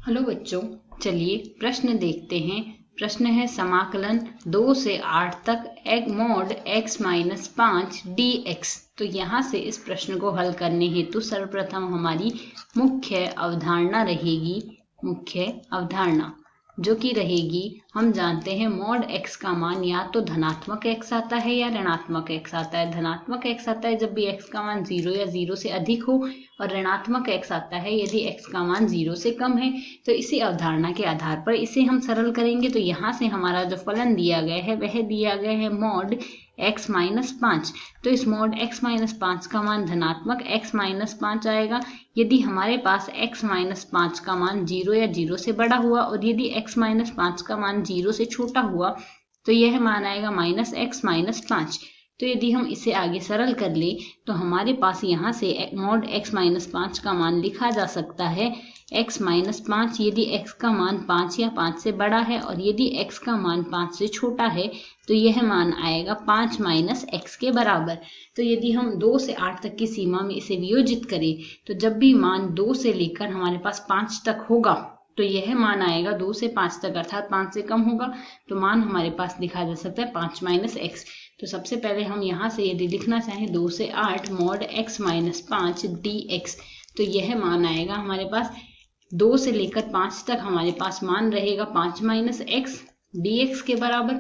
Hello बच्चों, चलिए प्रश्न देखते हैं। प्रश्न है समाकलन 2 से 8 तक mod x माइनस 5 dx। तो यहाँ से इस प्रश्न को हल करने हेतु सर्वप्रथम हमारी मुख्य अवधारणा रहेगी। मुख्य अवधारणा जो कि रहेगी, हम जानते हैं mod x का मान या तो धनात्मक x आता है या ऋणात्मक x आता है। धनात्मक x आता है जब भी x का मान 0 या 0 से अधिक हो, और ऋणात्मक x आता है यदि x का मान 0 से कम है। तो इसी अवधारणा के आधार पर इसे हम सरल करेंगे। तो यहाँ से हमारा जो फलन दिया गया है वह दिया गया है mod x माइनस 5। तो इस mod x माइनस 5 का मान धनात्मक x माइनस 5 आएगा यदि हमारे पास x माइनस 5 का मान 0 या 0 से बड़ा हुआ, और यदि x माइनस 5 का मान 0 से छोटा हुआ तो यह मान आएगा माइनस x माइनस 5। तो यदि हम इसे आगे सरल कर ले तो हमारे पास यहाँ से mod x माइनस 5 का मान लिखा जा सकता है x माइनस 5 यदि x का मान 5 या 5 से बड़ा है, और यदि x का मान 5 से छोटा है तो यह मान आएगा 5 माइनस x के बराबर। तो यदि हम 2 से 8 तक की सीमा में इसे वियोजित करें तो जब भी मान 2 से लेकर हमारे पास 5 तक होगा तो यह मान आएगा 2 से 5 तक, अर्थात 5 से कम होगा तो मान हमारे पास लिखा जा सकता है 5 माइनस x। तो सबसे पहले हम यहाँ से यदि लिखना चाहें 2 से 8 mod x माइनस 5 dx, तो यह मान आएगा हमारे पास 2 से लेकर 5 तक हमारे पास मान रहेगा 5 माइनस x dx के बराबर,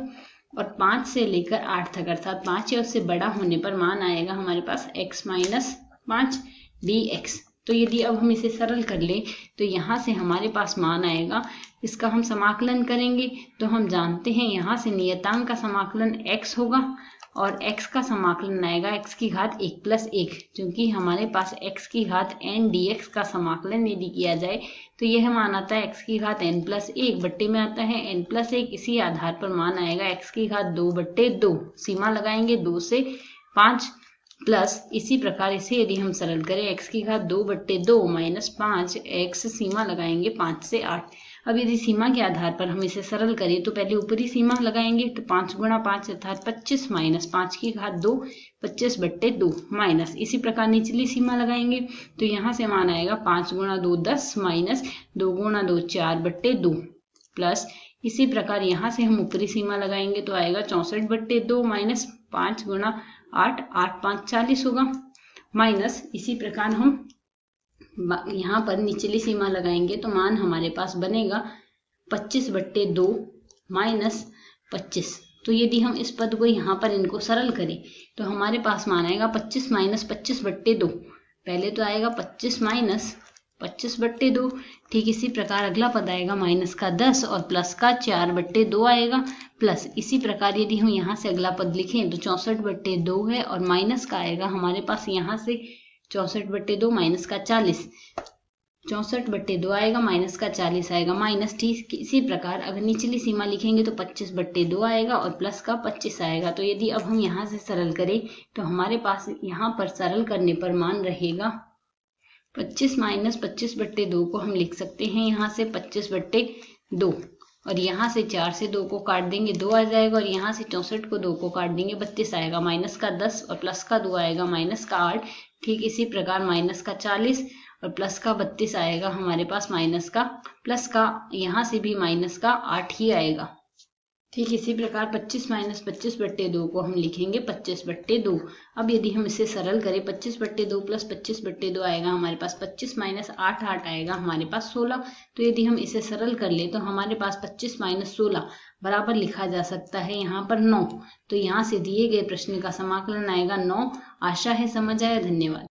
और 5 से लेकर 8 तक अर्थात 5 या उससे बड़ा होने पर मान आएगा हमारे पास x माइनस 5 dx। तो यदि अब हम इसे सरल कर लें तो यहाँ से हमारे पास मान आएगा, इसका हम समाकलन करेंगे तो हम जानते हैं यहाँ से नियतांक का समाकलन x होगा और x का समाकलन आएगा x की घात 1 प्लस 1, क्योंकि हमारे पास x की घात n dx का समाकलन यदि किया जाए तो यह मान आता है x की घात n प्लस 1 बट्टे में आता है n प्लस 1। इसी आधार पर मान आएगा x की घात 2 बट्टे 2। सीमा लगाएंगे 2 से 5 प्लस इसी प्रकार इसे यदि हम सरल करें x की घात 2 बट्टे 2 माइनस 5 x, सीमा लगाएंगे 5 से 8। अब यदि सीमा के आधार पर हम इसे सरल करें तो पहले ऊपरी सीमा लगाएंगे तो 5 गुणा 5 अर्थात 25 माइनस 5 की घात 2 25 बट्टे 2 माइनस इसी प्रकार निचली सीमा लगाएंगे तो यहाँ से मान आएगा 5 गुणा 2 10 माइनस 2 गुणा 2 4 बट्टे 2 प्लस इसी प्रकार यहाँ से हम ऊपरी सीमा लगाएंगे तो आएगा 64 बट्टे 2 माइनस 5 गुणा 8 8 5 40 होगा, माइनस इसी प्रकार हम यहाँ पर निचली सीमा लगाएंगे तो मान हमारे पास बनेगा 25 बट्टे 2 माइनस 25। तो यदि हम इस पद को यहाँ पर इनको सरल करें तो हमारे पास मान आएगा 25 माइनस 25 बट्टे 2। पहले तो आएगा 25 माइनस 25 बट्टे 2, ठीक इसी प्रकार अगला पद आएगा माइनस का 10 और प्लस का 4 बट्टे 2 आएगा, प्लस इसी प्रकार यदि हम यहाँ से अगला पद लिखें तो 64 बट्टे 2 है और माइनस का आएगा हमारे पास यहाँ से 64 बट्टे 2 माइनस का 40, 64 बट्टे 2 आएगा माइनस का 40 आएगा माइनस। ठीक इसी प्रकार अगर निचली सीमा लिखेंगे तो 25 बट्टे 2 आएगा और प्लस का 25 आएगा। तो यदि अब हम यहाँ से सरल करें तो हमारे पास यहाँ पर सरल करने पर मान रहेगा 25 माइनस 25 बट्टे 2 को हम लिख सकते हैं यहाँ से 25 बट्टे 2, और यहाँ से 4 से 2 को काट देंगे 2 आ जाएगा, और यहाँ से 64 को 2 को काट देंगे 32 आएगा, माइनस का 10 और प्लस का 2 आएगा माइनस का 8। ठीक इसी प्रकार माइनस का 40 और प्लस का 32 आएगा हमारे पास माइनस का, प्लस का यहाँ से भी माइनस का 8 ही आएगा। ठीक इसी प्रकार 25 माइनस 25 बट्टे 2 को हम लिखेंगे 25 बट्टे 2। अब यदि हम इसे सरल करें 25 बट्टे 2 प्लस 25 बट्टे 2 आएगा हमारे पास 25 माइनस 8 8 आएगा हमारे पास 16। तो यदि हम इसे सरल कर ले तो हमारे पास 25 माइनस 16 बराबर लिखा जा सकता है यहाँ पर 9। तो यहाँ से दिए गए प्रश्न का समाकलन आएगा 9। आशा है समझ आया। धन्यवाद।